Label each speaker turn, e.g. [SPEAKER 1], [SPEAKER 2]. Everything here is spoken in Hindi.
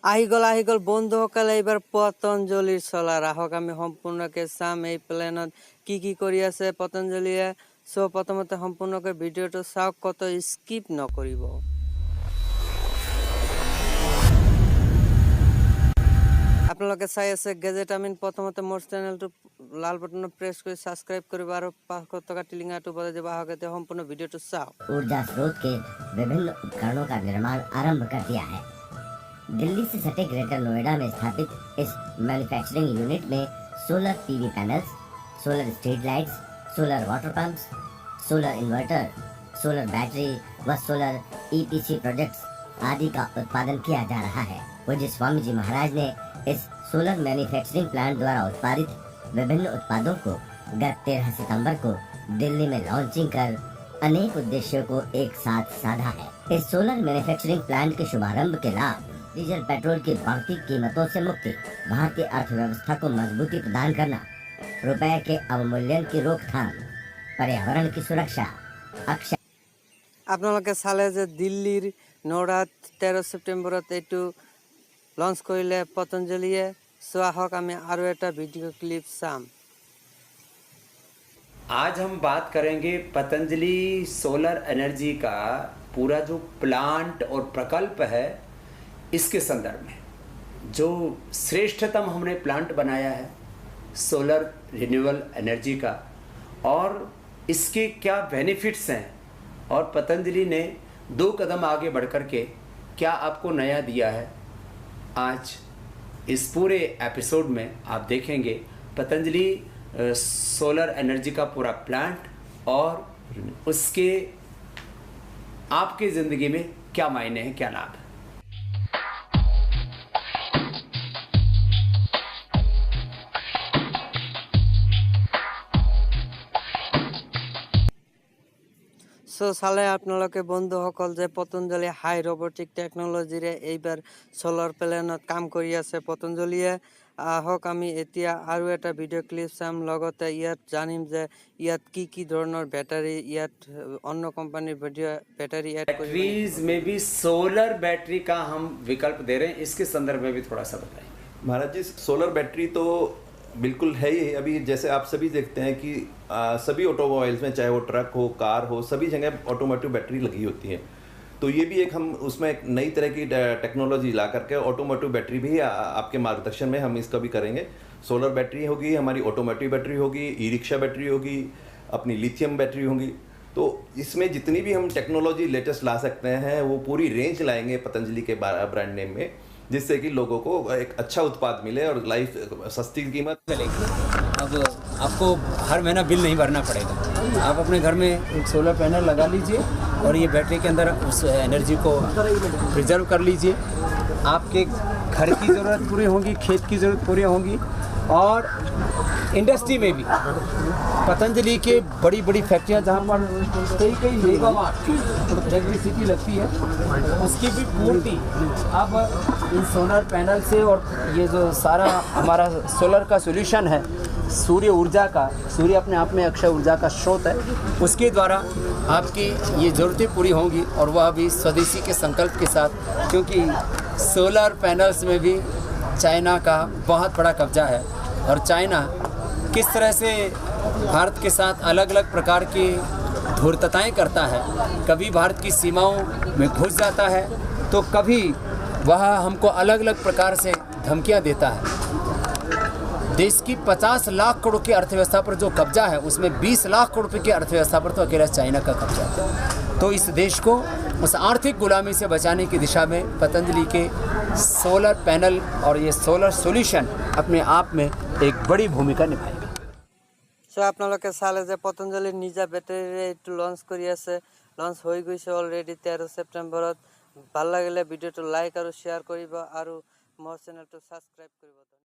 [SPEAKER 1] আহি গল বন্ধুসকলে, এইবাৰ পতঞ্জলিৰ চলাৰ আহক আমি সম্পূৰ্ণকৈ চাম এই প্লেনত কি কৰি আছে পতঞ্জলিয়ে। সো প্ৰথমতে সম্পূৰ্ণকৈ ভিডিঅ'টো চাওক, কত স্কিপ নকৰিব। আপোনালোকে চাই আছে গেজেট আমিন। প্ৰথমতে মোৰ চেনেলটো লাল বটনত প্ৰেছ কৰি সাবস্ক্রাইব কৰিব আৰু 500 টকা টিলিঙাটো বজাই দিব। আহক এতিয়া সম্পূৰ্ণ ভিডিঅ'টো চাওক।
[SPEAKER 2] ऊर्जा स्रोत के विभिन्न उपकरणों का निर्माण आरंभ कर दिया है। दिल्ली से सटे ग्रेटर नोएडा में स्थापित इस मैन्युफैक्चरिंग यूनिट में solar PV panels, solar street lights, solar water pumps, solar inverter, solar battery व सोलर ईपीसी प्रोजेक्ट्स आदि का उत्पादन किया जा रहा है। पूज्य स्वामी जी महाराज ने इस सोलर मैन्युफैक्चरिंग प्लांट द्वारा उत्पादित विभिन्न उत्पादों को गत 13 सितंबर को दिल्ली में लॉन्चिंग कर अनेक उद्देश्यों को एक साथ साधा है। इस सोलर मैन्युफैक्चरिंग प्लांट के शुभारंभ के लाभ: डीजल पेट्रोल की बढ़ती कीमतों से मुक्ति, भारतीय अर्थव्यवस्था को मजबूती प्रदान करना, रुपए के अवमूल्यन की रोकथाम, पर्यावरण की सुरक्षा, अक्षय।
[SPEAKER 1] আপোনালোকে চালে যে দিল্লীৰ নৰাত 13 সেপ্টেম্বৰত এইটো লঞ্চ কৰিলে পতঞ্জলিয়ে। সো আহক আমি আৰু এটা ভিডিঅ' ক্লিপ চাম।
[SPEAKER 3] आज हम बात करेंगे पतंजलि सोलर एनर्जी का पूरा जो प्लांट और प्रकल्प है इसके संदर्भ में। जो श्रेष्ठतम हमने प्लांट बनाया है सोलर रिन्यूएबल एनर्जी का, और इसके क्या बेनिफिट्स हैं, और पतंजलि ने 2 कदम आगे बढ़ कर के क्या आपको नया दिया है। आज इस पूरे एपिसोड में आप देखेंगे पतंजलि सोलर एनर्जी का पूरा प्लांट और उसके आपके ज़िंदगी में क्या मायने हैं, क्या लाभ है।
[SPEAKER 1] সো চালে আপোনালোকে বন্ধুসকল যে পতঞ্জলি হাই ৰবটিক টেকনলজিৰে এইবাৰ সোলাৰ প্লেনত কাম কৰি আছে পতঞ্জলিয়ে। আহক আমি এতিয়া আৰু এটা ভিডিঅ' ক্লিপ চাম, লগতে ইয়াত জানিম যে ইয়াত কি ধৰণৰ বেটাৰী, ইয়াত অন্য কোম্পানীৰ बैटरी ऐड
[SPEAKER 3] बैटरीज में भी सोलर बैटरी का हम विकल्प दे रहे हैं, इसके संदर्भ में भी थोड़ा सा बताइए।
[SPEAKER 4] महाराज जी, सोलर बैटरी तो बिल्कुल है ही। अभी जैसे आप सभी देखते हैं कि सभी ऑटोमोबाइल्स में, चाहे वो ट्रक हो, कार हो, सभी जगह ऑटोमोटिव बैटरी लगी होती है। तो ये भी एक हम उसमें एक नई तरह की टेक्नोलॉजी ला करके ऑटोमोटिव बैटरी भी आपके मार्गदर्शन में हम इसका भी करेंगे। सोलर बैटरी होगी, हमारी ऑटोमोटिव बैटरी होगी, ई रिक्शा बैटरी होगी, अपनी लिथियम बैटरी होगी। तो इसमें जितनी भी हम टेक्नोलॉजी लेटेस्ट ला सकते हैं वो पूरी रेंज लाएंगे पतंजलि के ब्रांड नेम में, जिससे कि लोगों को एक अच्छा उत्पाद मिले और लाइफ सस्ती कीमत
[SPEAKER 3] चलेगी। अब आपको हर महीना बिल नहीं भरना पड़ेगा। आप अपने घर में एक सोलर पैनल लगा लीजिए और ये बैटरी के अंदर उस एनर्जी को प्रिजर्व कर लीजिए। आपके घर की ज़रूरत पूरी होगी, खेत की ज़रूरत पूरी होगी, और इंडस्ट्री में भी पतंजलि के बड़ी फैक्ट्रियां जहाँ पर कई मेगावाट इलेक्ट्रिसिटी लगती है, उसकी भी पूर्ति अब इन सोलर पैनल से, और ये जो सारा हमारा सोलर का सॉल्यूशन है सूर्य ऊर्जा का, सूर्य अपने आप में अक्षय ऊर्जा का स्रोत है, उसके द्वारा आपकी ये ज़रूरतें पूरी होंगी, और वह भी स्वदेशी के संकल्प के साथ। क्योंकि सोलर पैनल्स में भी चाइना का बहुत बड़ा कब्जा है, और चाइना किस तरह से भारत के साथ अलग अलग प्रकार की धूर्तताएं करता है। कभी भारत की सीमाओं में घुस जाता है, तो कभी वह हमको अलग अलग प्रकार से धमकियां देता है। देश की 50 लाख करोड़ की अर्थव्यवस्था पर जो कब्जा है, उसमें 20 लाख करोड़ रुपये की अर्थव्यवस्था पर तो अकेला चाइना का कब्जा है। तो इस देश को उस आर्थिक गुलामी से बचाने की दिशा में पतंजलि के सोलर पैनल और ये सोलर सॉल्यूशन अपने आप में एक बड़ी भूमिका निभाएगा।
[SPEAKER 1] সো আপোনালোকে চালে যে পতঞ্জলিৰ নিজা বেটাৰীৰে এইটো লঞ্চ কৰি আছে। লঞ্চ হৈ গৈছে অলৰেডি 13 সেপ্টেম্বৰত। ভাল লাগিলে ভিডিঅ'টো লাইক আৰু শ্বেয়াৰ কৰিব আৰু মোৰ চেনেলটো ছাবস্ক্ৰাইব কৰিব।